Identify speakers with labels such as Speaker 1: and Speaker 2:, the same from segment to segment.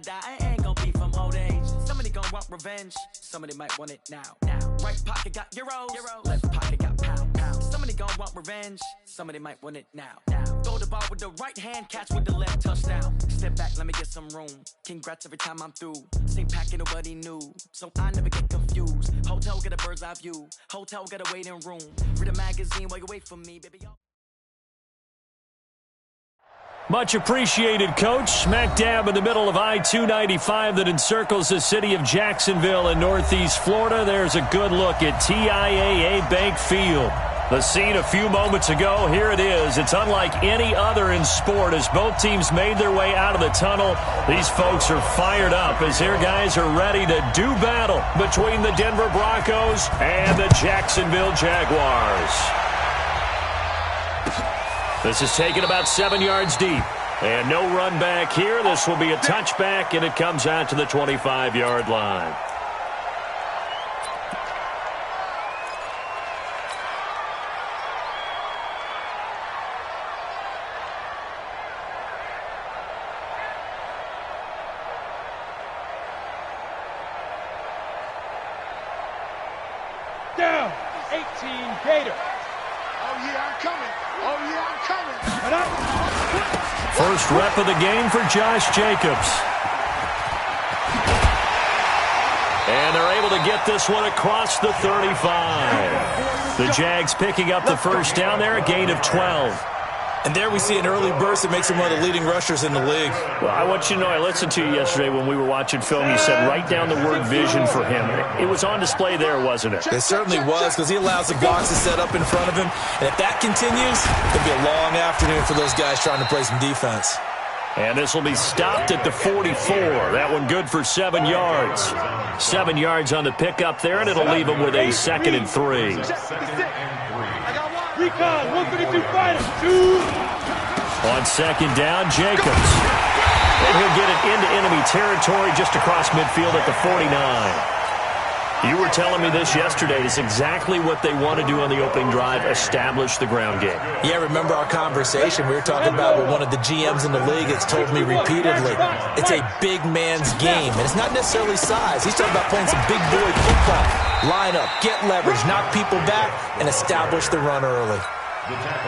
Speaker 1: die, it ain't gonna be from old age. Somebody gonna want revenge, somebody might want it now. Right pocket got euros, left pocket got pound. Somebody gonna want revenge, somebody might want it now. Throw the ball with the right hand, catch with the left, touchdown. Step back, let me get some room. Congrats every time I'm through. Same packet, nobody knew, so I never get confused. Hotel get a bird's eye view, hotel get a waiting room. Read a magazine while you wait for me, baby.
Speaker 2: Much appreciated, Coach. Smack dab in the middle of I-295 that encircles the city of Jacksonville in northeast Florida. There's a good look at TIAA Bank Field. The scene a few moments ago, here it is. It's unlike any other in sport as both teams made their way out of the tunnel. These folks are fired up as their guys are ready to do battle between the Denver Broncos and the Jacksonville Jaguars. This is taken about 7 yards deep. And no run back here. This will be a touchback, and it comes out to the 25-yard line.
Speaker 3: Down, 18 Gator.
Speaker 4: Oh, yeah, I'm coming. Oh, yeah, I'm coming.
Speaker 2: First rep of the game for Josh Jacobs. And they're able to get this one across the 35. The Jags picking up the first down there, a gain of 12.
Speaker 5: And there we see an early burst that makes him one of the leading rushers in the league.
Speaker 2: Well, I want you to know, I listened to you yesterday when we were watching film. You said write down the word vision for him. It was on display there, wasn't it?
Speaker 5: It certainly was, because he allows the box to set up in front of him. And if that continues, it'll be a long afternoon for those guys trying to play some defense.
Speaker 2: And this will be stopped at the 44. That one good for 7 yards. 7 yards on the pickup there, and it'll leave him with a 2nd and 3.
Speaker 3: Recon, 152 fighter, 2.
Speaker 2: On second down, Jacobs. And he'll get it into enemy territory just across midfield at the 49. You were telling me this yesterday. It's exactly what they want to do on the opening drive, establish the ground game.
Speaker 5: Yeah, remember our conversation? We were talking about what one of the GMs in the league has told me repeatedly. It's a big man's game, and it's not necessarily size. He's talking about playing some big boy football. Line up, get leverage, knock people back, and establish the run early.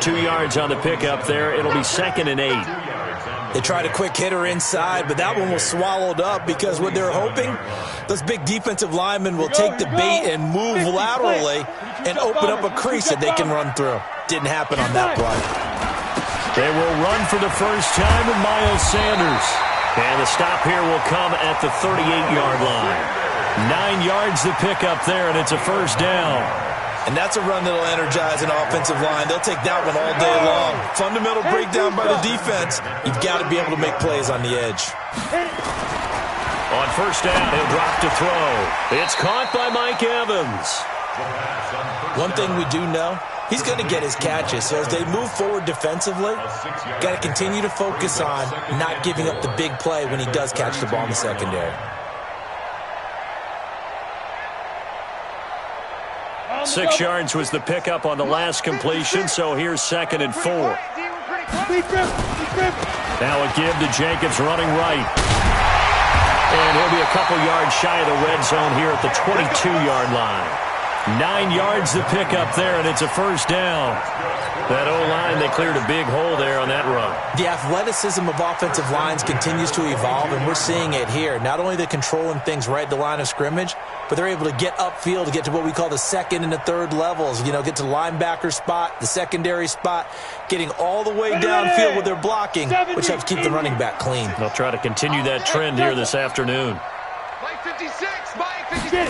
Speaker 2: 2 yards on the pickup there. It'll be 2nd and 8.
Speaker 5: They tried a quick hitter inside, but that one was swallowed up because what they're hoping, those big defensive linemen will take the bait and move laterally and open up a crease that they can run through. Didn't happen on that play.
Speaker 2: They will run for the first time with Miles Sanders. And the stop here will come at the 38-yard line. 9 yards to pick up there, and it's a first down.
Speaker 5: And that's a run that'll energize an offensive line. They'll take that one all day long. Fundamental breakdown by the defense. You've got to be able to make plays on the edge.
Speaker 2: On first down, he'll drop to throw. It's caught by Mike Evans.
Speaker 5: One thing we do know, he's going to get his catches. So as they move forward defensively, got to continue to focus on not giving up the big play when he does catch the ball in the secondary.
Speaker 2: 6 yards was the pickup on the last completion, so here's 2nd and 4. Now a give to Jacobs running right. And he'll be a couple yards shy of the red zone here at the 22-yard line. 9 yards to pick up there, and it's a first down. That O-line, they cleared a big hole there on that run.
Speaker 5: The athleticism of offensive lines continues to evolve, and we're seeing it here. Not only are they controlling things right at the line of scrimmage, but they're able to get upfield to get to what we call the 2nd and the 3rd levels. You know, get to the linebacker spot, the secondary spot, getting all the way downfield with their blocking, which helps keep the running back clean.
Speaker 2: They'll try to continue that trend here this afternoon.
Speaker 4: Mike 56, Mike 56.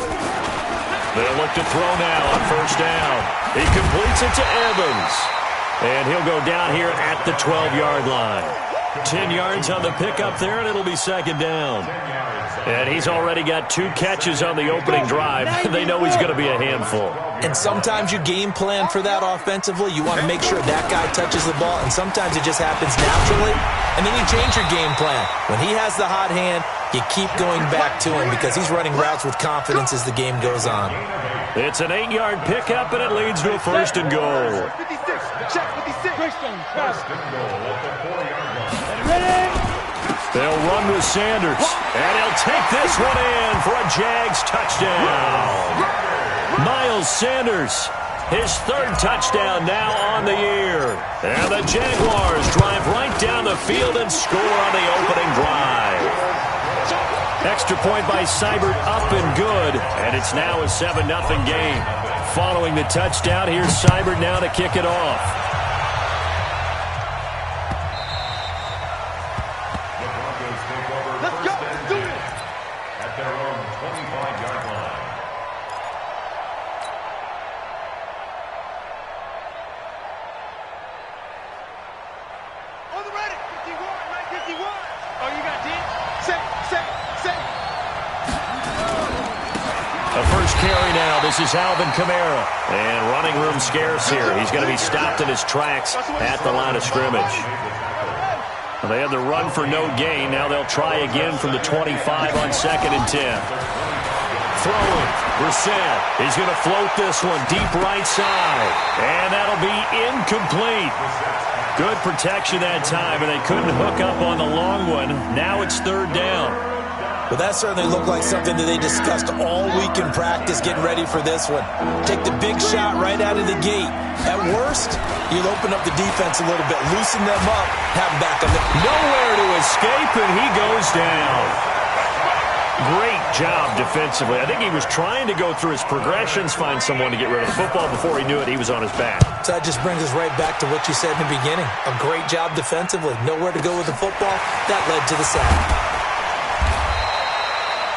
Speaker 2: They'll look to throw now on first down. He completes it to Evans. And he'll go down here at the 12-yard line. 10 yards on the pickup there, and it'll be 2nd down. And he's already got 2 catches on the opening drive. They know he's going to be a handful.
Speaker 5: And sometimes you game plan for that offensively. You want to make sure that guy touches the ball, and sometimes it just happens naturally. And then you change your game plan. When he has the hot hand, you keep going back to him because he's running routes with confidence as the game goes on.
Speaker 2: It's an 8-yard pickup, and it leads to a 1st and goal.
Speaker 3: Ready?
Speaker 2: They'll run with Sanders, and he'll take this one in for a Jags touchdown. Miles Sanders, his third touchdown now on the year. And the Jaguars drive right down the field and score on the opening drive. Extra point by Seibert, up and good, and it's now a 7-0 game. Following the touchdown, here's Seibert now to kick it off.
Speaker 3: Let's go. Let's do it.
Speaker 6: At their own 25-yard line.
Speaker 3: On the ready. 51, 951. Oh, you got 10? Set.
Speaker 2: A first carry now. This is Alvin Kamara. And running room scarce here. He's going to be stopped in his tracks at the line of scrimmage. Well, they had the run for no gain. Now they'll try again from the 25 on 2nd and 10. Throwing. Brissett. He's going to float this one deep right side. And that'll be incomplete. Good protection that time, and they couldn't hook up on the long one. Now it's 3rd down.
Speaker 5: Well, that certainly looked like something that they discussed all week in practice getting ready for this one. Take the big shot right out of the gate. At worst, you'll open up the defense a little bit, loosen them up, have them back on the...
Speaker 2: Nowhere to escape, and he goes down. Great job defensively. I think he was trying to go through his progressions, find someone to get rid of the football. Before he knew it, he was on his back.
Speaker 5: So that just brings us right back to what you said in the beginning. A great job defensively. Nowhere to go with the football. That led to the sack.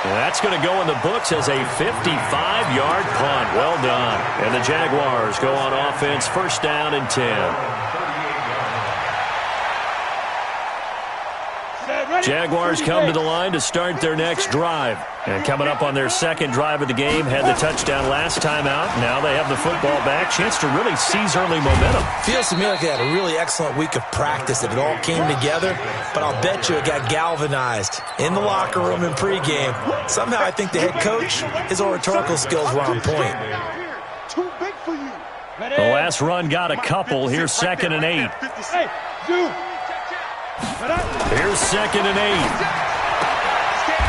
Speaker 2: And that's going to go in the books as a 55-yard punt. Well done. And the Jaguars go on offense, 1st down and 10. Jaguars come to the line to start their next drive. And coming up on their 2nd drive of the game, had the touchdown last time out. Now they have the football back. Chance to really seize early momentum.
Speaker 5: Feels to me like they had a really excellent week of practice. It all came together, but I'll bet you it got galvanized in the locker room in pregame. Somehow I think the head coach, his oratorical skills were on point.
Speaker 3: Too big for you.
Speaker 2: The last run got a couple. Here's 2nd and 8.
Speaker 3: Hey, Zoo.
Speaker 2: Here's 2nd and 8.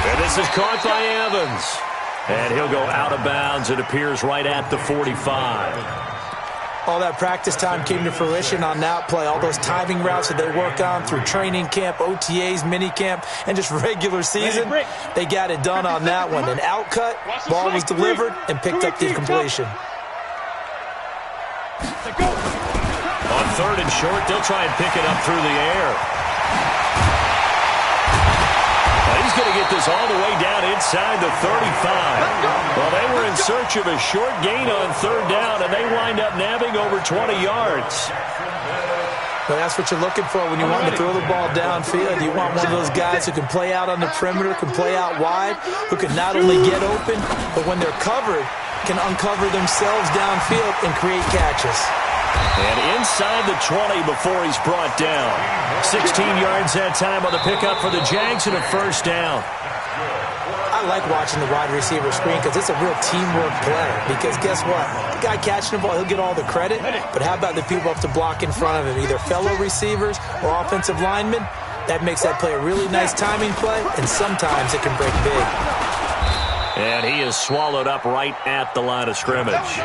Speaker 2: And this is caught by Evans. And he'll go out of bounds. It appears right at the 45.
Speaker 5: All that practice time came to fruition on that play. All those timing routes that they work on through training camp, OTAs, mini camp, and just regular season, they got it done on that one. An outcut, ball was delivered, and picked up the completion.
Speaker 2: On 3rd and short, they'll try and pick it up through the air. He's going to get this all the way down inside the 35. Well, they were in search of a short gain on 3rd down, and they wind up nabbing over 20 yards.
Speaker 5: But that's what you're looking for when you want to throw the ball downfield. You want one of those guys who can play out on the perimeter, can play out wide, who can not only get open, but when they're covered, can uncover themselves downfield and create catches.
Speaker 2: And inside the 20 before he's brought down. 16 yards that time on the pickup for the Jags and a 1st down.
Speaker 5: I like watching the wide receiver screen because it's a real teamwork play. Because guess what? The guy catching the ball, he'll get all the credit. But how about the people up to block in front of him, either fellow receivers or offensive linemen? That makes that play a really nice timing play, and sometimes it can break big.
Speaker 2: And he is swallowed up right at the line of scrimmage.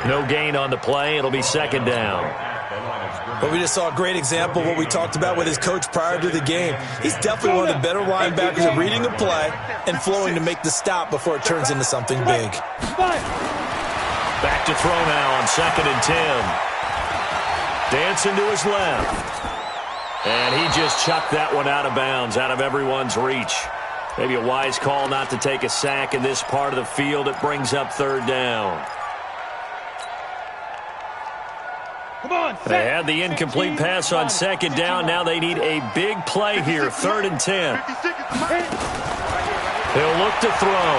Speaker 2: No gain on the play. It'll be 2nd down.
Speaker 5: But we just saw a great example of what we talked about with his coach prior to the game. He's definitely one of the better linebackers at reading a play and flowing to make the stop before it turns into something big.
Speaker 2: Back to throw now on 2nd and 10. Dancing to his left. And he just chucked that one out of bounds, out of everyone's reach. Maybe a wise call not to take a sack in this part of the field. It brings up 3rd down. They had the incomplete pass on 2nd down. Now they need a big play here. 3rd and 10. He'll look to throw.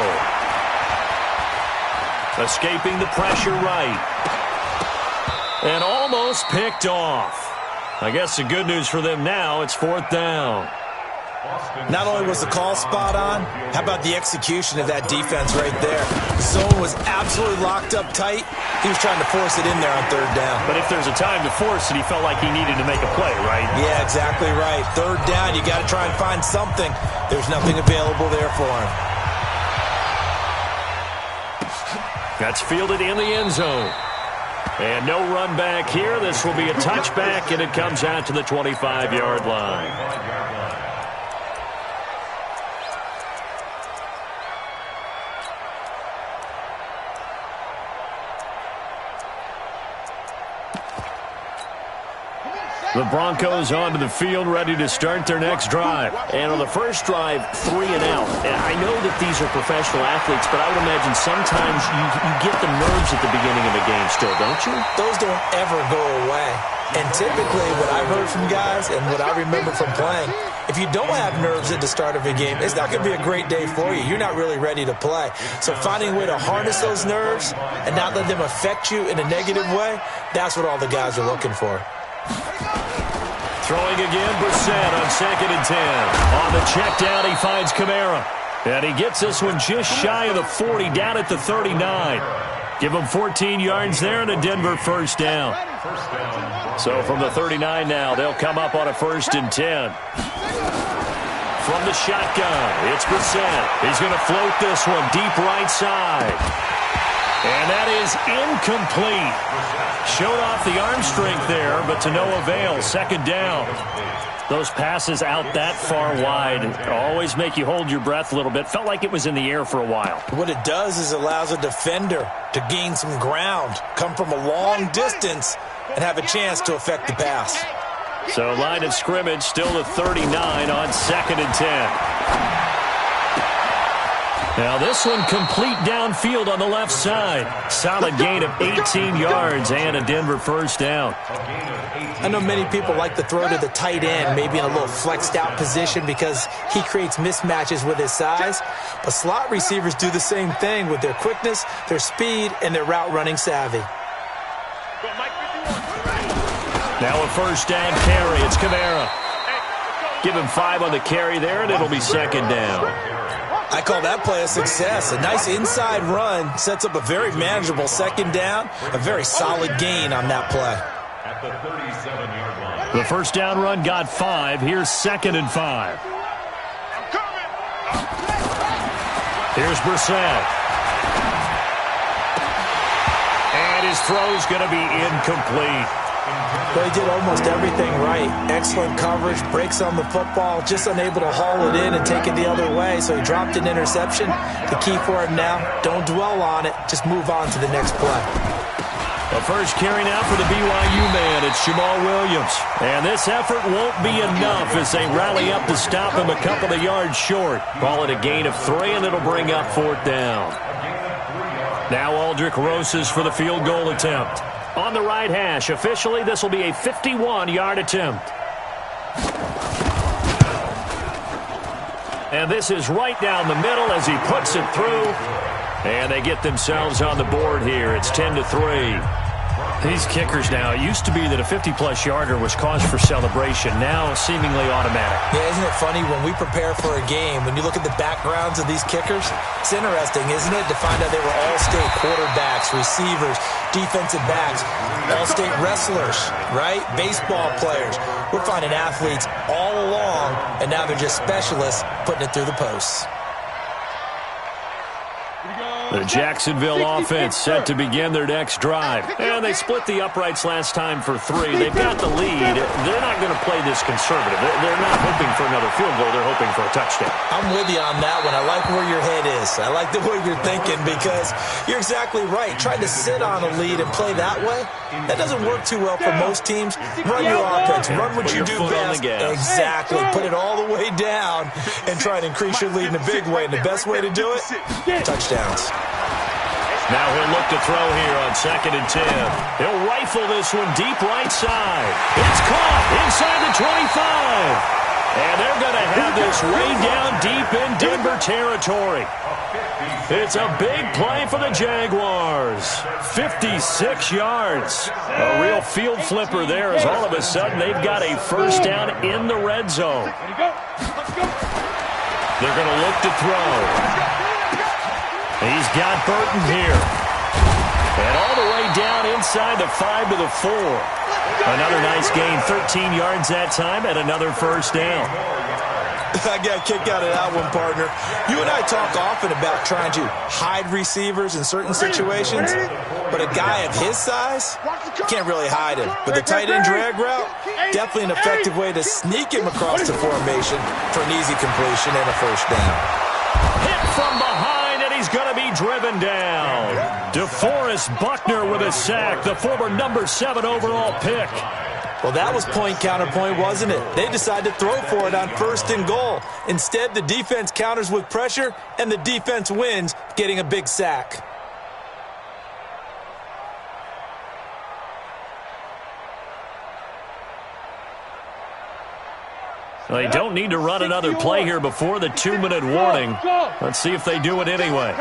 Speaker 2: Escaping the pressure right. And almost picked off. I guess the good news for them now, it's 4th down.
Speaker 5: Not only was the call spot on, how about the execution of that defense right there? The zone was absolutely locked up tight. He was trying to force it in there on third down.
Speaker 2: But if there's a time to force it, he felt like he needed to make a play, right?
Speaker 5: Yeah, exactly right. Third down, you got to try and find something. There's nothing available there for him.
Speaker 2: That's fielded in the end zone. And no run back here. This will be a touchback, and it comes out to the 25-yard line. The Broncos onto the field, ready to start their next drive. And on the first drive, 3 and out. And I know that these are professional athletes, but I would imagine sometimes you get the nerves at the beginning of a game still, don't you?
Speaker 5: Those don't ever go away. And typically what I've heard from guys and what I remember from playing, if you don't have nerves at the start of a game, it's not going to be a great day for you. You're not really ready to play. So finding a way to harness those nerves and not let them affect you in a negative way, that's what all the guys are looking for.
Speaker 2: Throwing again, Brissett on 2nd and 10. On the check down, he finds Kamara. And he gets this one just shy of the 40, down at the 39. Give him 14 yards there and a Denver first down. So from the 39 now, they'll come up on a 1st and 10. From the shotgun, it's Brissett. He's going to float this one deep right side. And that is incomplete. Showed off the arm strength there, but to no avail. 2nd down. Those passes out that far wide always make you hold your breath a little bit. Felt like it was in the air for a while.
Speaker 5: What it does is allows a defender to gain some ground, come from a long distance, and have a chance to affect the pass.
Speaker 2: So line of scrimmage still the 39 on 2nd and 10. Now this one complete downfield on the left side. Solid gain of 18 yards and a Denver first down.
Speaker 5: I know many people like to throw to the tight end, maybe in a little flexed out position because he creates mismatches with his size. But slot receivers do the same thing with their quickness, their speed, and their route running savvy.
Speaker 2: Now a first down carry. It's Kamara. Give him 5 on the carry there, and it'll be 2nd down.
Speaker 5: I call that play a success. A nice inside run sets up a very manageable 2nd down. A very solid gain on that play.
Speaker 6: At the 37-yard line.
Speaker 2: The first down run got 5. Here's 2nd and 5. Here's Brissett. And his throw's going to be incomplete.
Speaker 5: Well, he did almost everything right. Excellent coverage, breaks on the football, just unable to haul it in and take it the other way, so he dropped an interception. The key for him now, don't dwell on it, just move on to the next play.
Speaker 2: The first carry now for the BYU man, it's Jamal Williams. And this effort won't be enough as they rally up to stop him a couple of yards short. Call it a gain of 3, and it'll bring up 4th down. Now Aldrick Rosas for the field goal attempt. On the right hash, officially this will be a 51-yard attempt. And this is right down the middle as he puts it through. And they get themselves on the board here. It's 10-3. These kickers now, it used to be that a 50-plus yarder was cause for celebration. Now seemingly automatic.
Speaker 5: Yeah, isn't it funny when we prepare for a game, when you look at the backgrounds of these kickers, it's interesting, isn't it, to find out they were all-state quarterbacks, receivers, defensive backs, all-state wrestlers, right? Baseball players. We're finding athletes all along, and now they're just specialists putting it through the posts.
Speaker 2: The Jacksonville offense set to begin their next drive. And they split the uprights last time for 3. They've got the lead. They're not going to play this conservative. They're not hoping for another field goal. They're hoping for a touchdown.
Speaker 5: I'm with you on that one. I like where your head is. I like the way you're thinking because you're exactly right. Trying to sit on a lead and play that way, that doesn't work too well for most teams. Run your offense. Run what you do best. Exactly. Put it all the way down and try to increase your lead in a big way. And the best way to do it, touchdowns.
Speaker 2: Now he'll look to throw here on 2nd and 10. He'll rifle this one deep right side. It's caught inside the 25. And they're going to have this way down deep in Denver their territory. It's a big play for the Jaguars. 56 yards. A real field flipper there as all of a sudden they've got a first down in the red zone. They're going to look to throw. He's got Burton here. And all the way down inside the 5 to the 4. Another nice gain, 13 yards that time, and another first down.
Speaker 5: I got a kick out of that one, partner. You and I talk often about trying to hide receivers in certain situations, but a guy of his size can't really hide him. But the tight end drag route, definitely an effective way to sneak him across the formation for an easy completion and a first down.
Speaker 2: Hit from behind, and he's going to be driven down. DeForest Buckner with a sack, the former number 7 overall pick.
Speaker 5: Well, that was point counterpoint, wasn't it? They decided to throw for it on 1st and goal. Instead, the defense counters with pressure, and the defense wins, getting a big sack.
Speaker 2: Well, they don't need to run another play here before the 2-minute warning. Let's see if they do it anyway.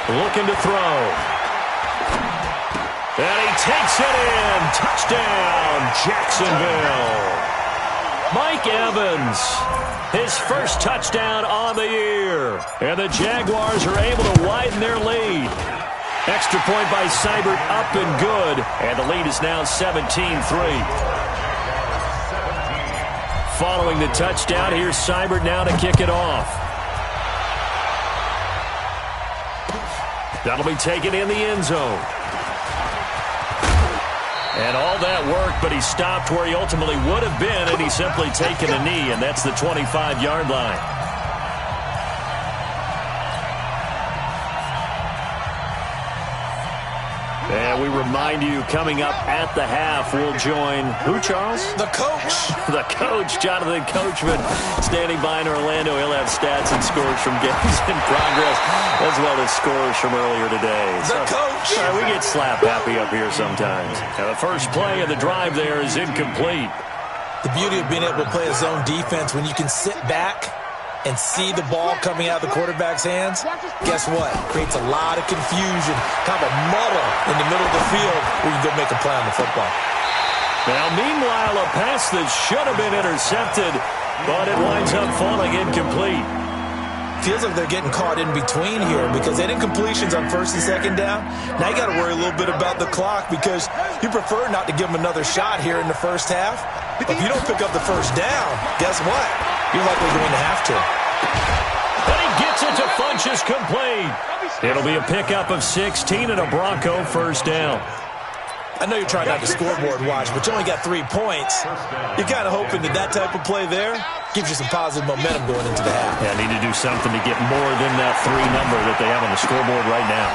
Speaker 2: Looking to throw. And he takes it in. Touchdown, Jacksonville. Mike Evans, his first touchdown on the year. And the Jaguars are able to widen their lead. Extra point by Seibert, up and good. And the lead is now 17-3. Following the touchdown, here's Seibert now to kick it off. That'll be taken in the end zone. And all that work, but he stopped where he ultimately would have been, and he's simply taken a knee, and that's the 25-yard line. And we remind you, coming up at the half, we'll join who, Charles?
Speaker 5: The coach.
Speaker 2: The coach, Jonathan Coachman, standing by in Orlando. He'll have stats and scores from games in progress, as well as scores from earlier today.
Speaker 5: The coach.
Speaker 2: We get slap happy up here sometimes. Now, the first play of the drive there is incomplete.
Speaker 5: The beauty of being able to play a zone defense when you can sit back and see the ball coming out of the quarterback's hands, guess what? Creates a lot of confusion, kind of a muddle in the middle of the field where you can go make a play on the football.
Speaker 2: Now, meanwhile, a pass that should have been intercepted, but it winds up falling incomplete.
Speaker 5: Feels like they're getting caught in between here because they did completions on 1st and 2nd down. Now you got to worry a little bit about the clock because you prefer not to give them another shot here in the first half. But if you don't pick up the first down, guess what? You're likely going to have to.
Speaker 2: And he gets it to Funchess complete. It'll be a pickup of 16 and a Bronco first down.
Speaker 5: I know you're trying not to scoreboard watch, but you only got 3 points. You're kind of hoping that that type of play there gives you some positive momentum going into the half.
Speaker 2: Yeah, need to do something to get more than that 3 number that they have on the scoreboard right now.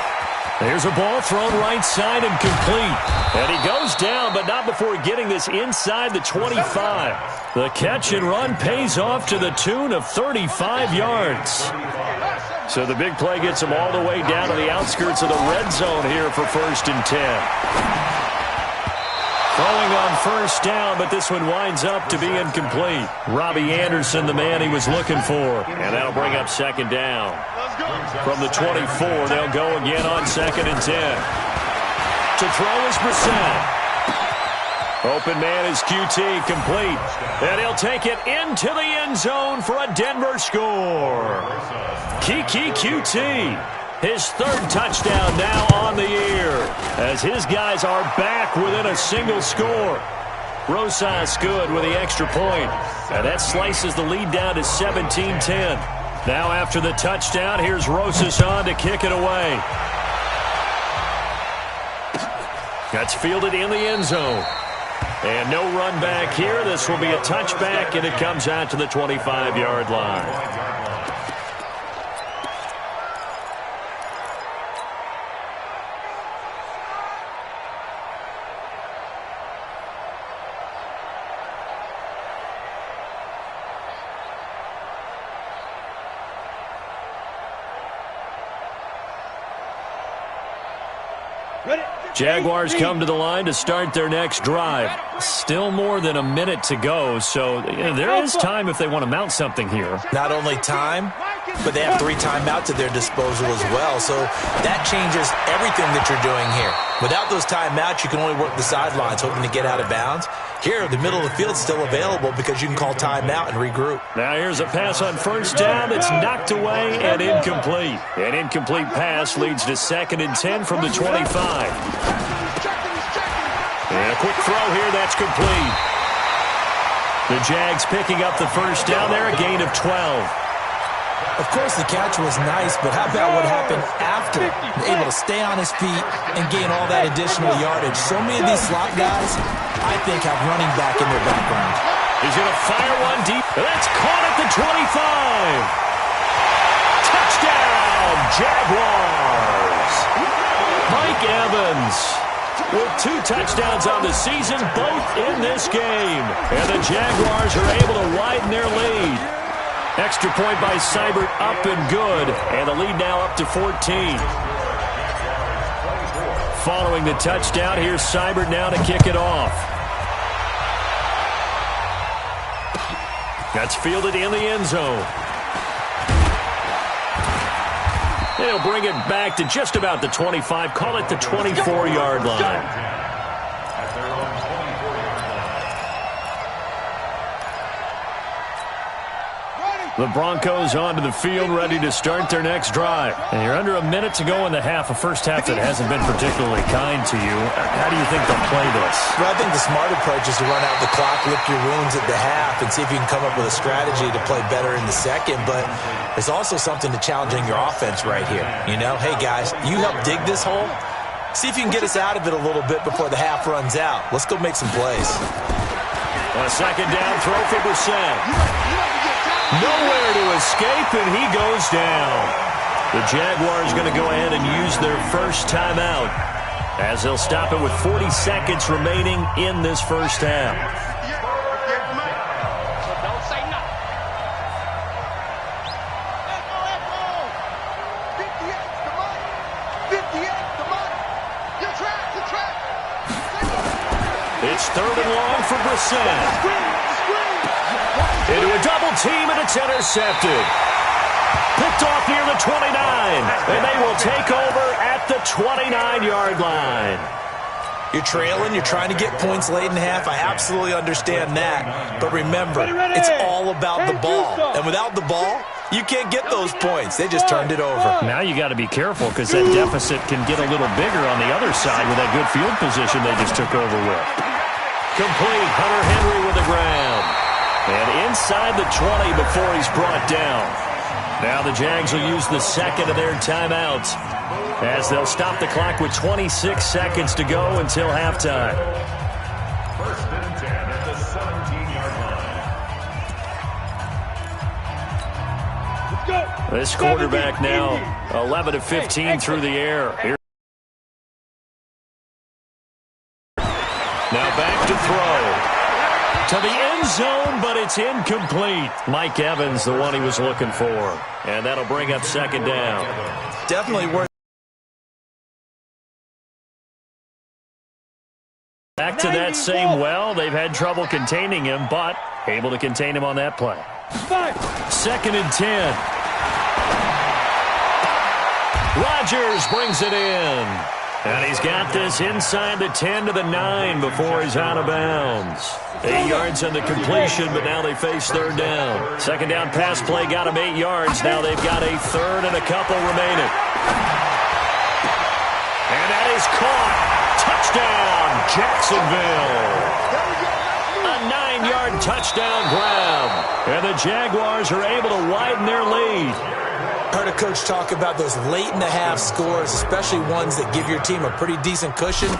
Speaker 2: There's a ball thrown right side and complete. And he goes down, but not before getting this inside the 25. The catch and run pays off to the tune of 35 yards. So the big play gets him all the way down to the outskirts of the red zone here for 1st and 10. Throwing on first down, but this one winds up to be incomplete. Robbie Anderson, the man he was looking for. And that'll bring up 2nd down. From the 24, they'll go again on 2nd and 10. To throw is Brissett. Open man is QT, complete. And he'll take it into the end zone for a Denver score. Kiki QT. His 3rd touchdown now on the year as his guys are back within a single score. Rosas good with the extra point. And that slices the lead down to 17-10. Now after the touchdown, here's Rosas on to kick it away. That's fielded in the end zone. And no run back here. This will be a touchback, and it comes out to the 25-yard line.
Speaker 3: Ready?
Speaker 2: Jaguars come to the line to start their next drive. Still more than a minute to go, so there is time if they want to mount something here.
Speaker 5: Not only time, but they have 3 timeouts at their disposal as well, so that changes everything that you're doing here. Without those timeouts, you can only work the sidelines, hoping to get out of bounds. Here, the middle of the field is still available because you can call timeout and regroup.
Speaker 2: Now here's a pass on first down that's knocked away and incomplete. An incomplete pass leads to 2nd and 10 from the 25. And a quick throw here, that's complete. The Jags picking up the first down there, a gain of 12.
Speaker 5: Of course, the catch was nice, but how about what happened after? Able to stay on his feet and gain all that additional yardage. So many of these slot guys, I think, have running back in their background.
Speaker 2: He's going to fire one deep. That's caught at the 25. Touchdown, Jaguars. Mike Evans with 2 touchdowns on the season, both in this game. And the Jaguars are able to widen their lead. Extra point by Seibert, up and good. And the lead now up to 14. Following the touchdown, here's Seibert now to kick it off. That's fielded in the end zone. They'll bring it back to just about the 25. Call it the 24-yard line. The Broncos onto the field, ready to start their next drive. And you're under a minute to go in the half, a first half that hasn't been particularly kind to you. How do you think they'll play this?
Speaker 5: Well, I think the smart approach is to run out the clock, lick your wounds at the half, and see if you can come up with a strategy to play better in the second. But there's also something to challenging your offense right here. You know, hey, guys, you help dig this hole. See if you can get us out of it a little bit before the half runs out. Let's go make some plays.
Speaker 2: A second down throw for Brissett. Nowhere to escape, and he goes down. The Jaguars going to go ahead and use their first timeout as they'll stop it with 40 seconds remaining in this first half. It's 3rd and long for Brissett. Into a double team, and it's intercepted. Picked off near the 29, and they will take over at the 29-yard line.
Speaker 5: You're trailing, you're trying to get points late in half. I absolutely understand that. But remember, it's all about the ball. And without the ball, you can't get those points. They just turned it over.
Speaker 2: Now you got to be careful because that deficit can get a little bigger on the other side with that good field position they just took over with. Complete, Hunter Henry with the ground. And inside the 20 before he's brought down. Now the Jags will use the second of their timeouts as they'll stop the clock with 26 seconds to go until halftime.
Speaker 6: 1st and 10 at the 17-yard line.
Speaker 2: This quarterback now 11 of 15 through the air. Here. Now back to throw. To the end zone, but it's incomplete. Mike Evans, the one he was looking for. And that'll bring up 2nd down.
Speaker 5: Definitely worth.
Speaker 2: Back to that same well. They've had trouble containing him, but able to contain him on that play. 2nd and 10. Rodgers brings it in. And he's got this inside the 10 to the 9 before he's out of bounds. 8 yards on the completion, but now they face 3rd down. 2nd down pass play got him 8 yards. Now they've got a 3rd and a couple remaining. And that is caught. Touchdown, Jacksonville. A 9-yard touchdown grab. And the Jaguars are able to widen their lead.
Speaker 5: Heard a coach talk about those late-in-the-half scores, especially ones that give your team a pretty decent cushion.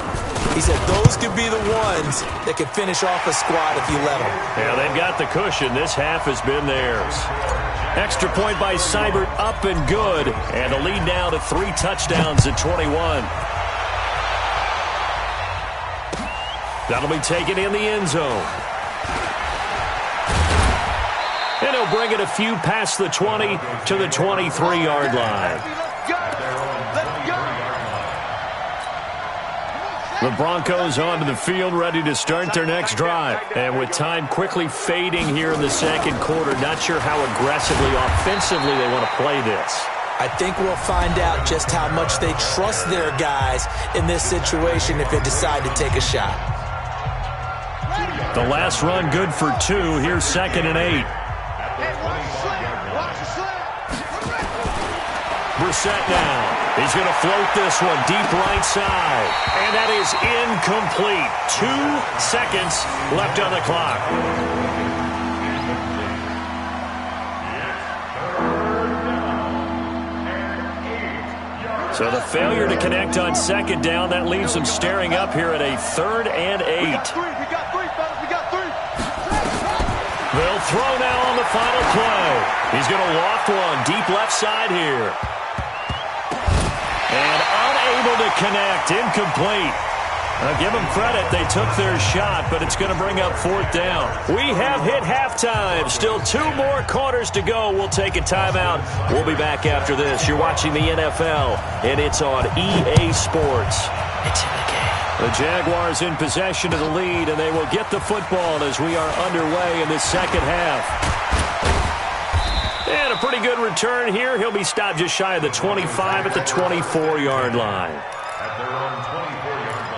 Speaker 5: He said those could be the ones that could finish off a squad if you let them.
Speaker 2: Yeah, they've got the cushion. This half has been theirs. Extra point by Seibert, up and good. And the lead now to 3 touchdowns at 21. That'll be taken in the end zone. And he'll bring it a few past the 20 to the 23-yard line. The Broncos onto the field, ready to start their next drive. And with time quickly fading here in the second quarter, not sure how aggressively, offensively they want to play this.
Speaker 5: I think we'll find out just how much they trust their guys in this situation if they decide to take a shot.
Speaker 2: The last run good for 2. Here's 2nd and 8. Brissett now. He's going to float this one deep right side. And that is incomplete. 2 seconds left on the clock. So the failure to connect on 2nd down, that leaves them staring up here at a 3rd and 8.
Speaker 3: We got 3, fellas. We got 3.
Speaker 2: They'll throw now on the final play. He's going to loft one deep left side here. And unable to connect, incomplete. I'll give them credit, they took their shot, but it's going to bring up 4th down. We have hit halftime. Still 2 more quarters to go. We'll take a timeout. We'll be back after this. You're watching the NFL, and it's on EA Sports. It's in the game. The Jaguars in possession of the lead, and they will get the football as we are underway in the second half. And a pretty good return here. He'll be stopped just shy of the 25 at the 24-yard line.
Speaker 6: At their own 24-yard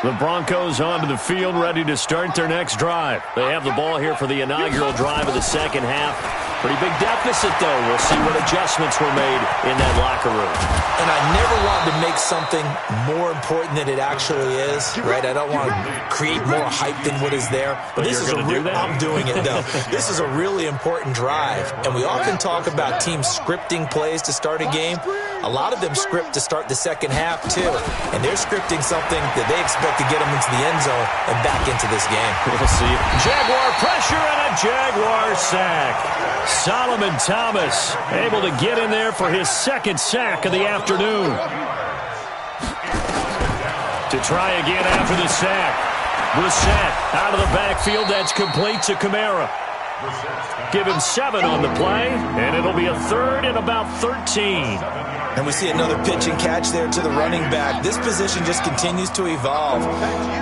Speaker 6: line.
Speaker 2: The Broncos onto the field, ready to start their next drive. They have the ball here for the inaugural drive of the second half. Pretty big deficit, though. We'll see what adjustments were made in that locker room.
Speaker 5: And I never want to make something more important than it actually is, right? I don't want to create more hype than what is there. But this is I'm doing it, though. This is a really important drive. And we often talk about teams scripting plays to start a game. A lot of them script to start the second half, too. And they're scripting something that they expect to get them into the end zone and back into this game.
Speaker 2: We'll see. Jaguar pressure and a Jaguar sack. Solomon Thomas able to get in there for his 2nd sack of the afternoon. To try again after the sack. Brissett out of the backfield. That's complete to Kamara. Give him 7 on the play, and it'll be a 3rd and about 13.
Speaker 5: And we see another pitch and catch there to the running back. This position just continues to evolve.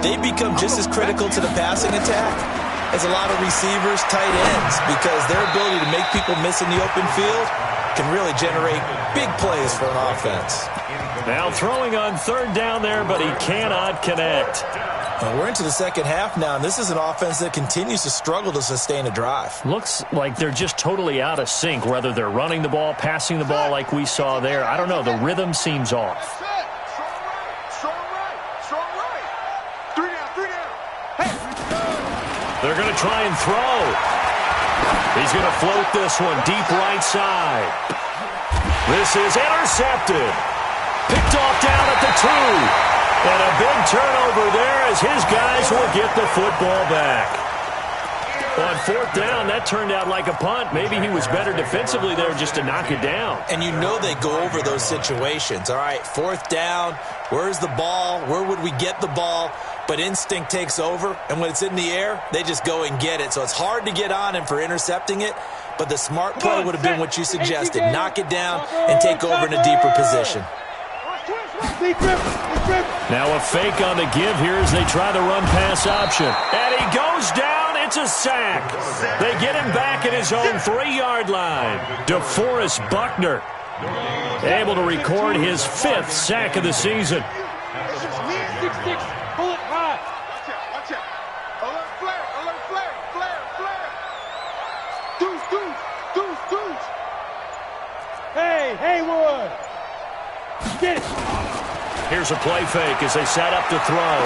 Speaker 5: They become just as critical to the passing attack as a lot of receivers, tight ends, because their ability to make people miss in the open field can really generate big plays for an offense.
Speaker 2: Now throwing on 3rd down there, but he cannot connect.
Speaker 5: We're into the second half now, and this is an offense that continues to struggle to sustain a drive.
Speaker 2: Looks like they're just totally out of sync, whether they're running the ball, passing the ball like we saw there. I don't know. The rhythm seems off.
Speaker 3: Strong right. 3 down. Hey.
Speaker 2: They're going to try and throw. He's going to float this one deep right side. This is intercepted. Picked off down at the 2. And a big turnover there as his guys will get the football back. On 4th down, that turned out like a punt. Maybe he was better defensively there just to knock it down.
Speaker 5: And you know they go over those situations. All right, 4th down, where's the ball? Where would we get the ball? But instinct takes over, and when it's in the air, they just go and get it. So it's hard to get on him for intercepting it, but the smart play would have been what you suggested. Knock it down and take over in a deeper position.
Speaker 2: Now a fake on the give here as they try the run-pass option. And he goes down. It's a sack. They get him back at his own 3-yard line. DeForest Buckner able to record his 5th sack of the season.
Speaker 3: Pull it high. Watch out. Alert flare. Deuce. Hey, Haywood. Get it.
Speaker 2: Here's a play fake as they set up to throw.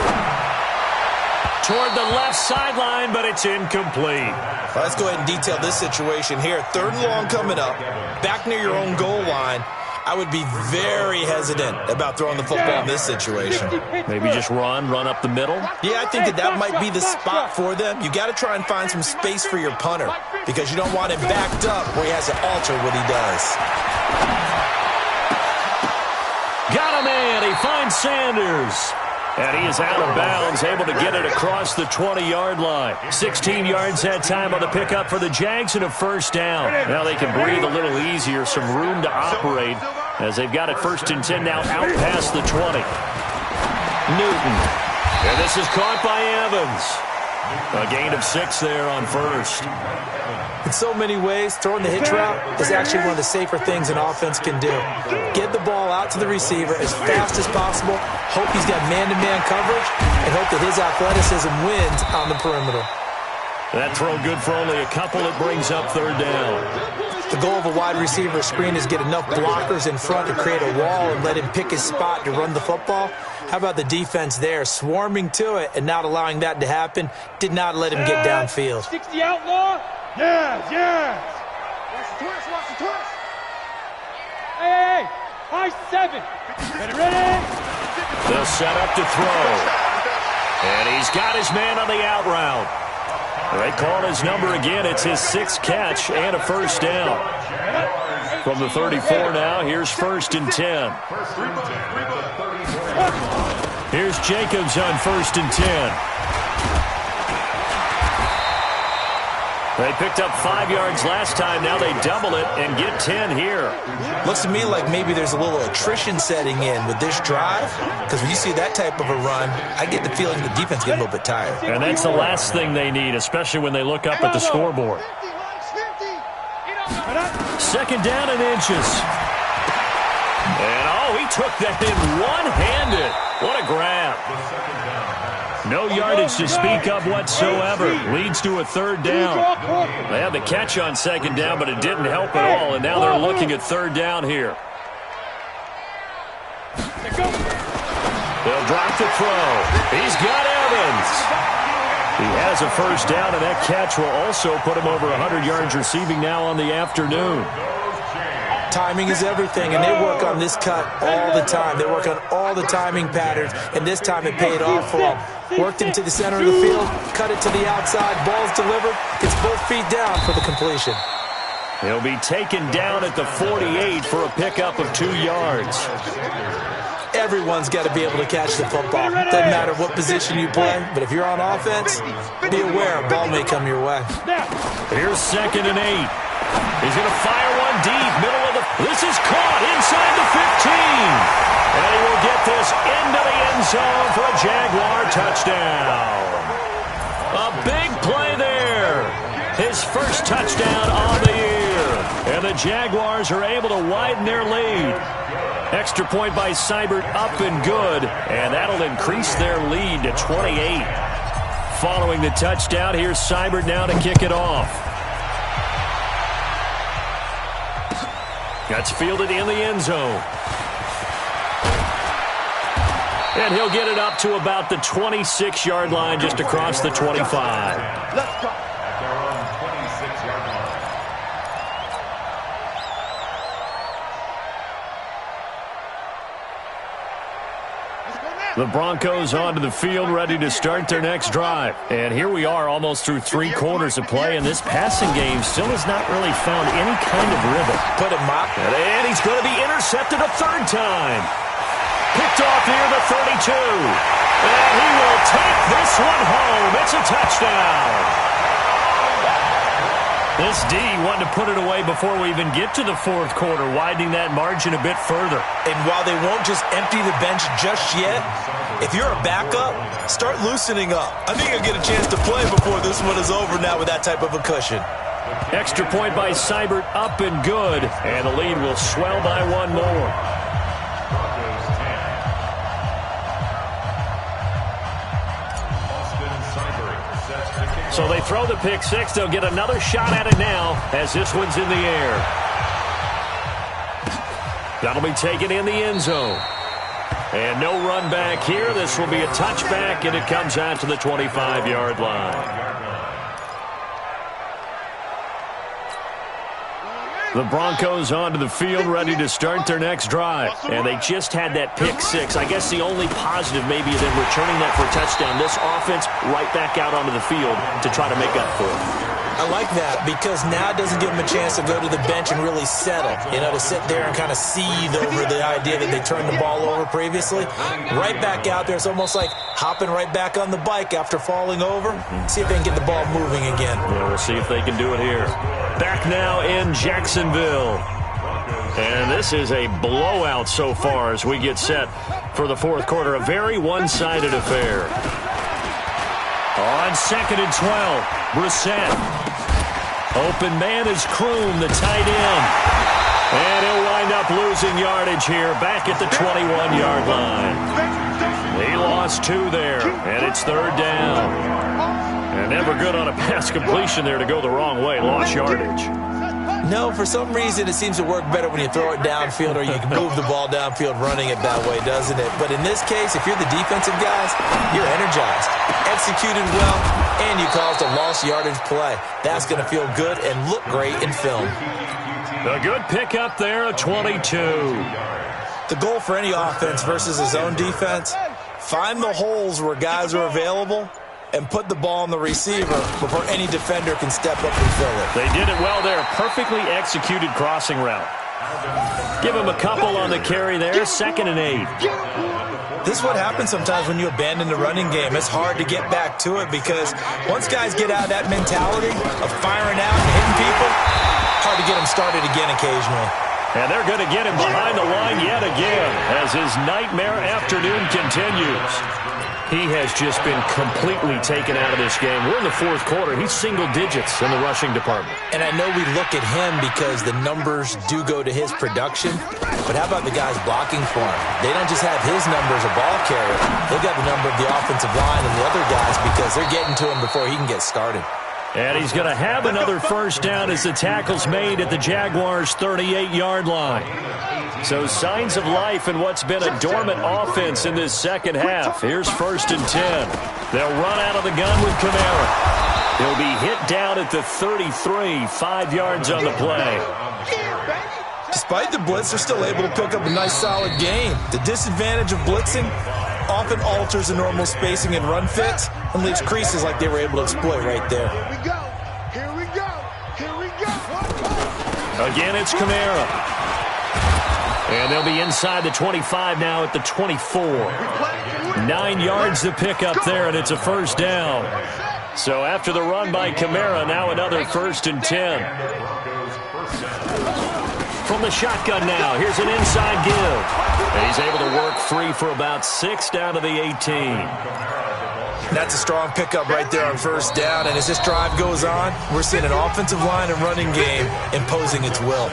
Speaker 2: Toward the left sideline, but it's incomplete.
Speaker 5: Let's go ahead and detail this situation here. 3rd and long coming up. Back near your own goal line. I would be very hesitant about throwing the football in this situation.
Speaker 2: Maybe just run up the middle.
Speaker 5: Yeah, I think that might be the spot for them. You got to try and find some space for your punter because you don't want him backed up where he has to alter what he does.
Speaker 2: Got a man. He finds Sanders. And he is out of bounds, able to get it across the 20-yard line. 16 yards that time on the pickup for the Jags and a 1st down. Now they can breathe a little easier, some room to operate as they've got it 1st and 10 now out past the 20. Newton. And this is caught by Evans. A gain of 6 there on 1st.
Speaker 5: In so many ways, throwing the hitch route is actually one of the safer things an offense can do. Get the ball out to the receiver as fast as possible, hope he's got man-to-man coverage, and hope that his athleticism wins on the perimeter.
Speaker 2: That throw good for only a couple. It brings up 3rd down.
Speaker 5: The goal of a wide receiver screen is get enough blockers in front to create a wall and let him pick his spot to run the football. How about the defense there, swarming to it and not allowing that to happen? Did not let him get downfield.
Speaker 3: 60 outlaw? Yes, yes.
Speaker 4: Watch the twist, watch the twist.
Speaker 3: Hey, high 7. Ready?
Speaker 2: They'll set up to throw. And he's got his man on the out route. They call his number again. It's his 6th catch and a 1st down. From the 34 now, here's 1st and 10. Here's Jacobs on 1st and 10. They picked up 5 yards last time. Now they double it and get 10 here.
Speaker 5: Looks to me like maybe there's a little attrition setting in with this drive, because when you see that type of a run, I get the feeling the defense gets a little bit tired.
Speaker 2: And that's the last thing they need, especially when they look up at the scoreboard. 2nd down and inches. And, he took that in one-handed. What a grab. No yardage to speak of whatsoever. Leads to a 3rd down. They had the catch on 2nd down, but it didn't help at all, and now they're looking at 3rd down here. They'll drop the throw. He's got Evans. He has a 1st down, and that catch will also put him over 100 yards receiving now on the afternoon.
Speaker 5: Timing is everything, and they work on this cut all the time. They work on all the timing patterns, and this time it paid off for them. Worked him to the center of the field, cut it to the outside, ball's delivered, gets both feet down for the completion.
Speaker 2: He'll be taken down at the 48 for a pickup of 2 yards.
Speaker 5: Everyone's got to be able to catch the football. Doesn't matter what position you play, but if you're on offense, be aware a ball may come your way.
Speaker 2: Here's 2nd and 8. He's going to fire one deep, middle of the... This is caught inside the 15. And he will get this into the end zone for a Jaguar touchdown. A big play there. His 1st touchdown on the year. And the Jaguars are able to widen their lead. Extra point by Seibert, up and good. And that'll increase their lead to 28. Following the touchdown, here's Seibert now to kick it off. That's fielded in the end zone. And he'll get it up to about the 26-yard line, just across the 25.
Speaker 4: Let's go.
Speaker 2: The Broncos onto the field, ready to start their next drive. And here we are, almost through 3 quarters of play, and this passing game still has not really found any kind of rhythm.
Speaker 5: Put him up.
Speaker 2: And he's going to be intercepted a 3rd time. Picked off near the 32. And he will take this one home. It's a touchdown. This D wanted to put it away before we even get to the 4th quarter, widening that margin a bit further.
Speaker 5: And while they won't just empty the bench just yet, if you're a backup, start loosening up. I think you'll get a chance to play before this one is over now with that type of a cushion.
Speaker 2: Extra point by Seibert, up and good. And the lead will swell by 1 more. So they throw the pick 6. They'll get another shot at it now as this one's in the air. That'll be taken in the end zone. And no run back here. This will be a touchback, and it comes out to the 25-yard line. The Broncos onto the field, ready to start their next drive. And they just had that pick 6. I guess the only positive maybe of them returning that for a touchdown. This offense right back out onto the field to try to make up for it.
Speaker 5: I like that because now it doesn't give them a chance to go to the bench and really settle. You know, to sit there and kind of seethe over the idea that they turned the ball over previously. Right back out there. It's almost like hopping right back on the bike after falling over. See if they can get the ball moving again.
Speaker 2: Yeah, we'll see if they can do it here. Back now in Jacksonville. And this is a blowout so far as we get set for the fourth quarter. A very one-sided affair. On 2nd and 12, Brissett. Open man is Kroom, the tight end. And he'll wind up losing yardage here back at the 21-yard line. He lost 2 there, and it's 3rd down. And never good on a pass completion there to go the wrong way. Lost yardage.
Speaker 5: No, for some reason it seems to work better when you throw it downfield or you can move the ball downfield running it that way, doesn't it? But in this case, if you're the defensive guys, you're energized, executed well, and you caused a lost yardage play. That's going to feel good and look great in film.
Speaker 2: A good pickup there, a 22.
Speaker 5: The goal for any offense versus his own defense, find the holes where guys are available and put the ball on the receiver before any defender can step up and fill it.
Speaker 2: They did it well there. Perfectly executed crossing route. Give him a couple on the carry there. 2nd and 8.
Speaker 5: This is what happens sometimes when you abandon the running game. It's hard to get back to it because once guys get out of that mentality of firing out and hitting people, hard to get them started again occasionally.
Speaker 2: And they're going to get him behind the line yet again as his nightmare afternoon continues. He has just been completely taken out of this game. We're in the fourth quarter. He's single digits in the rushing department.
Speaker 5: And I know we look at him because the numbers do go to his production, but how about the guys blocking for him? They don't just have his number as a ball carrier. They've got the number of the offensive line and the other guys because they're getting to him before he can get started.
Speaker 2: And he's going to have another first down as the tackle's made at the Jaguars' 38-yard line. So signs of life in what's been a dormant offense in this second half. Here's 1st and 10. They'll run out of the gun with Kamara. He'll be hit down at the 33, 5 yards on the play.
Speaker 5: Despite the blitz, they're still able to pick up a nice solid gain. The disadvantage of blitzing often alters the normal spacing and run fits and leaves creases like they were able to exploit right there.
Speaker 4: Here we go. Here we go. Here we go.
Speaker 2: Again, it's Kamara. And they'll be inside the 25 now at the 24. 9 yards to pick up there, and it's a first down. So after the run by Kamara, now another 1st and 10. From the shotgun now, here's an inside give. And he's able to work free for about 6 down to the 18.
Speaker 5: That's a strong pickup right there on first down, and as this drive goes on, we're seeing an offensive line and running game imposing its will.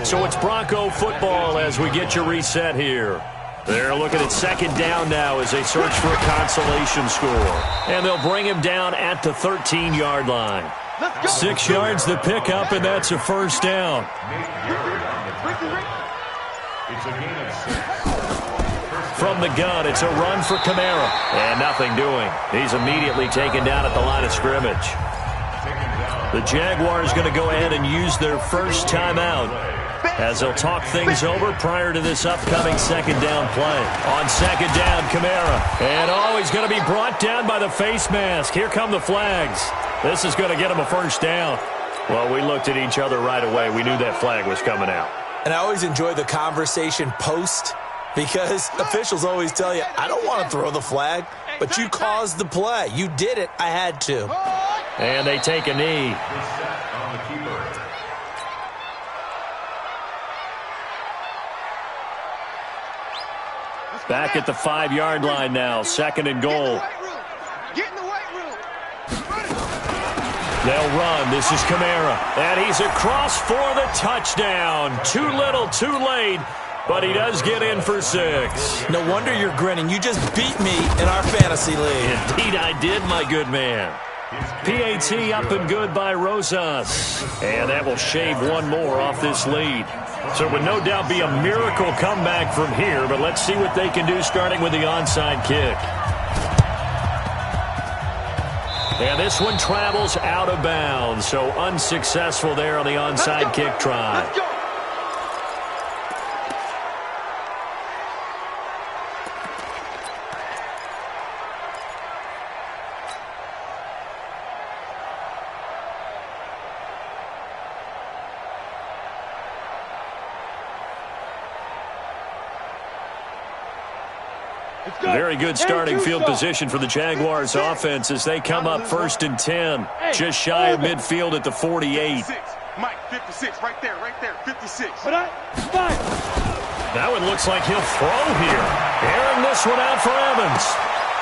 Speaker 2: So it's Bronco football as we get you reset here. They're looking at 2nd down now as they search for a consolation score. And they'll bring him down at the 13-yard line. 6 yards to pick up, and that's a first down. From the gun, it's a run for Kamara. And nothing doing. He's immediately taken down at the line of scrimmage. The Jaguars going to go ahead and use their first timeout as they'll talk things over prior to this upcoming 2nd down play. On 2nd down, Kamara. And he's going to be brought down by the face mask. Here come the flags. This is going to get him a first down. Well, we looked at each other right away. We knew that flag was coming out.
Speaker 5: And I always enjoy the conversation post because officials always tell you, I don't want to throw the flag, but you caused the play. You did it. I had to.
Speaker 2: And they take a knee. Back at the 5-yard line now. 2nd and goal.
Speaker 4: Get in the weight room.
Speaker 2: They'll run. This is Kamara. And he's across for the touchdown. Too little, too late. But he does get in for 6.
Speaker 5: No wonder you're grinning. You just beat me in our fantasy league.
Speaker 2: Indeed I did, my good man. PAT up and good by Rosas. And that will shave one more off this lead. So it would no doubt be a miracle comeback from here, but let's see what they can do starting with the onside kick. And this one travels out of bounds, so unsuccessful there on the onside kick try.
Speaker 4: Let's go.
Speaker 2: Very good starting field position for the Jaguars offense as they come up 1st and 10, just shy of midfield at the 48.
Speaker 3: Mike, 56, right there, 56.
Speaker 2: That one looks like he'll throw here. Airing this one out for Evans.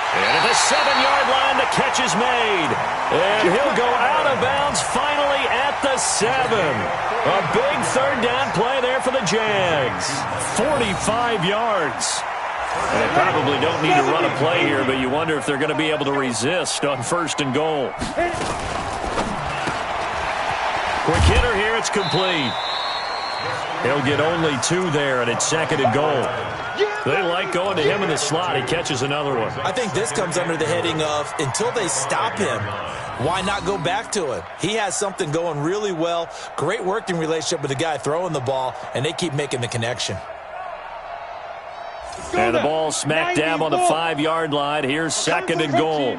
Speaker 2: And at the 7-yard line, the catch is made. And he'll go out of bounds finally at the 7. A big third down play there for the Jags. 45 yards. And they probably don't need to run a play here, but you wonder if they're going to be able to resist on 1st and goal. Quick hitter here, it's complete. He'll get only 2 there, and it's 2nd and goal. They like going to him in the slot. He catches another one.
Speaker 5: I think this comes under the heading of until they stop him, why not go back to it? He has something going really well. Great working relationship with the guy throwing the ball, and they keep making the connection.
Speaker 2: And the ball smack dab on the 5-yard line. Here's 2nd and goal.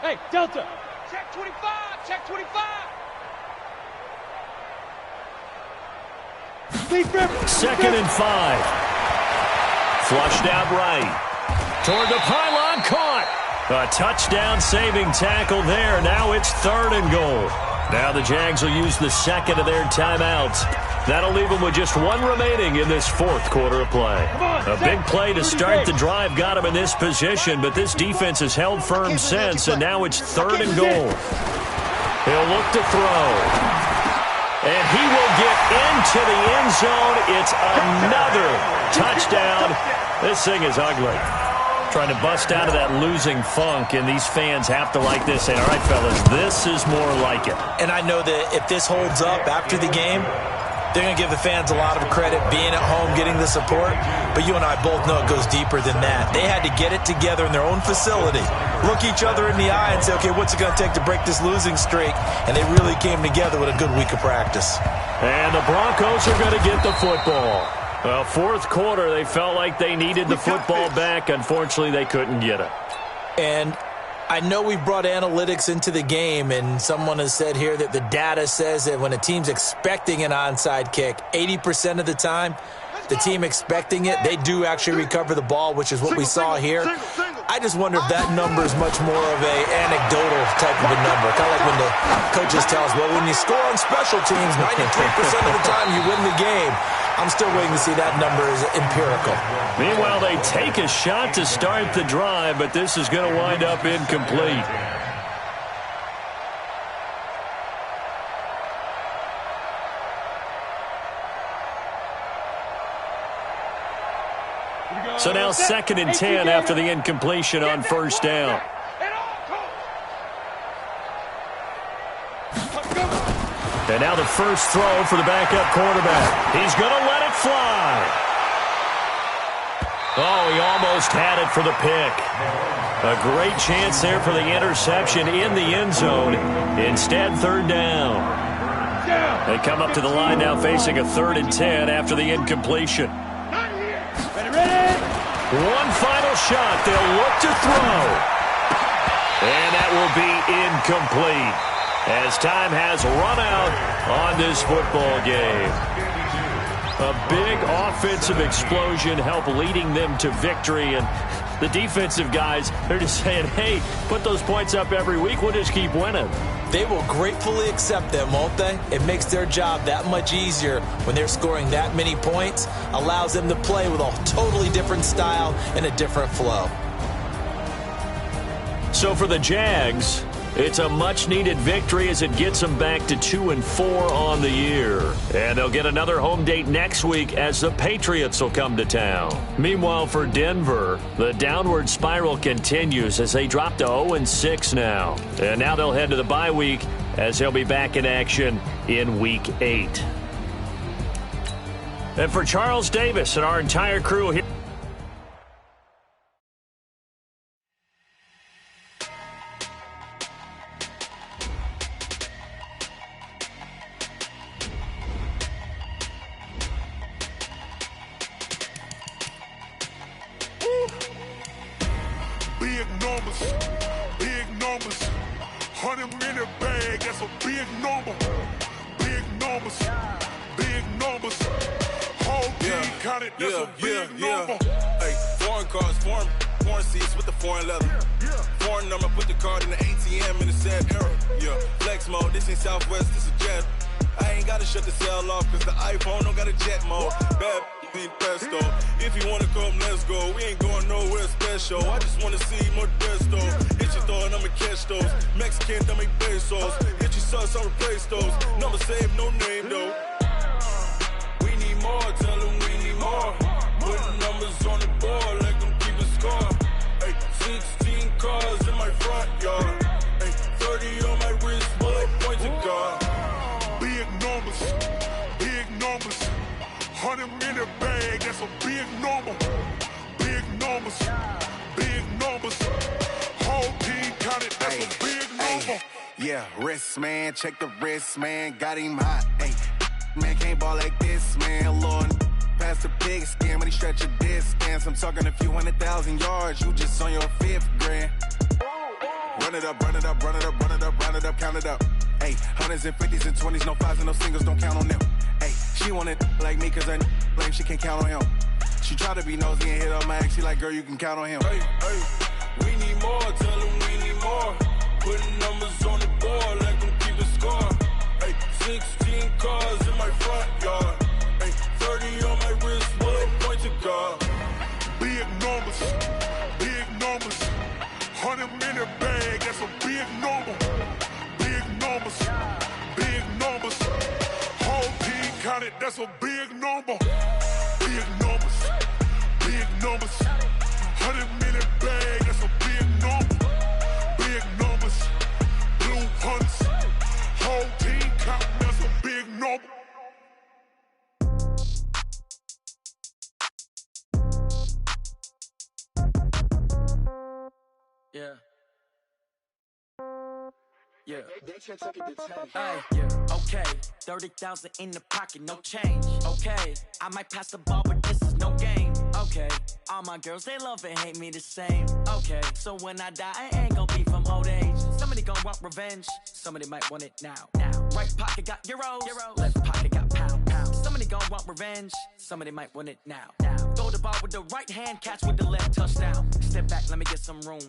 Speaker 3: Hey, Delta. Check 25. Check 25.
Speaker 2: 2nd and 5. Flushed out right. Toward the pylon, caught. A touchdown saving tackle there. Now it's 3rd and goal. Now the Jags will use the 2nd of their timeouts. That'll leave them with just 1 remaining in this 4th quarter of play. A big play to start the drive got him in this position, but this defense has held firm since, and now it's 3rd and goal. He'll look to throw. And he will get into the end zone. It's another touchdown. This thing is ugly. Trying to bust out of that losing funk, and these fans have to like this. Saying, all right, fellas, this is more like it.
Speaker 5: And I know that if this holds up after the game, they're going to give the fans a lot of credit being at home, getting the support. But you and I both know it goes deeper than that. They had to get it together in their own facility, look each other in the eye and say, okay, what's it going to take to break this losing streak? And they really came together with a good week of practice.
Speaker 2: And the Broncos are going to get the football. Well, 4th quarter, they felt like they needed the football back. Unfortunately, they couldn't get it.
Speaker 5: And I know we brought analytics into the game, and someone has said here that the data says that when a team's expecting an onside kick, 80% of the time, the team expecting it, they do actually recover the ball, which is what we saw here. I just wonder if that number is much more of a anecdotal type of a number. Kind of like when the coaches tell us, well, when you score on special teams, 93% of the time you win the game. I'm still waiting to see that number is empirical.
Speaker 2: Meanwhile, they take a shot to start the drive, but this is going to wind up incomplete. So now 2nd and 10 after the incompletion on 1st down. And now the first throw for the backup quarterback. He's going to let it fly. Oh, he almost had it for the pick. A great chance there for the interception in the end zone. Instead, 3rd down. They come up to the line now facing a 3rd and 10 after the incompletion. One final shot. They'll look to throw. And that will be incomplete as time has run out on this football game. A big offensive explosion helped leading them to victory. And the defensive guys, they're just saying, hey, put those points up every week. We'll just keep winning.
Speaker 5: They will gratefully accept them, won't they? It makes their job that much easier when they're scoring that many points. Allows them to play with a totally different style and a different flow.
Speaker 2: So for the Jags, it's a much-needed victory as it gets them back to 2-4 on the year. And they'll get another home date next week as the Patriots will come to town. Meanwhile, for Denver, the downward spiral continues as they drop to 0-6 now. And now they'll head to the bye week as they'll be back in action in Week 8. And for Charles Davis and our entire crew here,
Speaker 4: Big numbers, 100 in a bag, that's a big number. Big numbers, whole team counted, that's a big number.
Speaker 7: Hey, foreign cars, foreign seats with the foreign leather. Foreign number, put the card in the ATM in the sad era. Yeah, flex mode, this ain't Southwest, this is Jet. I ain't gotta shut the cell off, cause the iPhone don't got a jet mode. Bad be pesto. If you wanna come, let's go. We ain't going nowhere special. I just wanna see Modesto. Hit your thought, I'ma catch those. Mexican, don't make pesos. Hit your sus, I'll replace those. Number save, no name though. We need more, tell them we need more. Putting numbers on the board like I'm keeping score. Ay, 16 cars in my front yard. Ay, 30 on my wrist, bullet point to God.
Speaker 4: Big numbers, big numbers. 100 in the bag, that's a big number. Big numbers, big numbers. Whole team counted, that's a big number.
Speaker 8: Yeah, wrist man, check the wrist man, got him hot. Ay, man can't ball like this, man. Lord, past the pig skin when he stretch a distance. I'm talking a few 100,000 yards, you just on your 5th grand. Run it up, run it up, run it up, run it up, run it up, count it up. Ay, hundreds and 50s and 20s, no 5s and no singles, don't count on them. Ay, she want it like me, cause her blame, she can't count on him. She try to be nosy and hit up my ex, she like, girl, you can count on him.
Speaker 7: Hey, hey, we need more, tell them we need more. Putting numbers on the board like I'm keeping score. Hey, 16 cars in my front yard. Hey, 30 on my wrist, bullet point to God.
Speaker 4: Big numbers, big numbers. 100 in the bag, that's a big number. Big numbers, big numbers. Whole team counted, that's a big number. Big numbers, big numbers. 100 in the bag, that's a big number. Big numbers, blue hunts. Whole team counting, that's a big number.
Speaker 1: Yeah. Yeah. Hey, yeah. Okay. 30,000 in the pocket, no change. Okay. I might pass the ball, but this is no game. Okay. All my girls, they love and hate me the same. Okay. So when I die, I ain't gonna be from old age. Somebody gonna want revenge. Somebody might want it now. Right pocket got euros. Left pocket got pounds. Somebody gonna want revenge. Somebody might want it now. Throw the ball with the right hand, catch with the left, touchdown. Step back, let me get some room.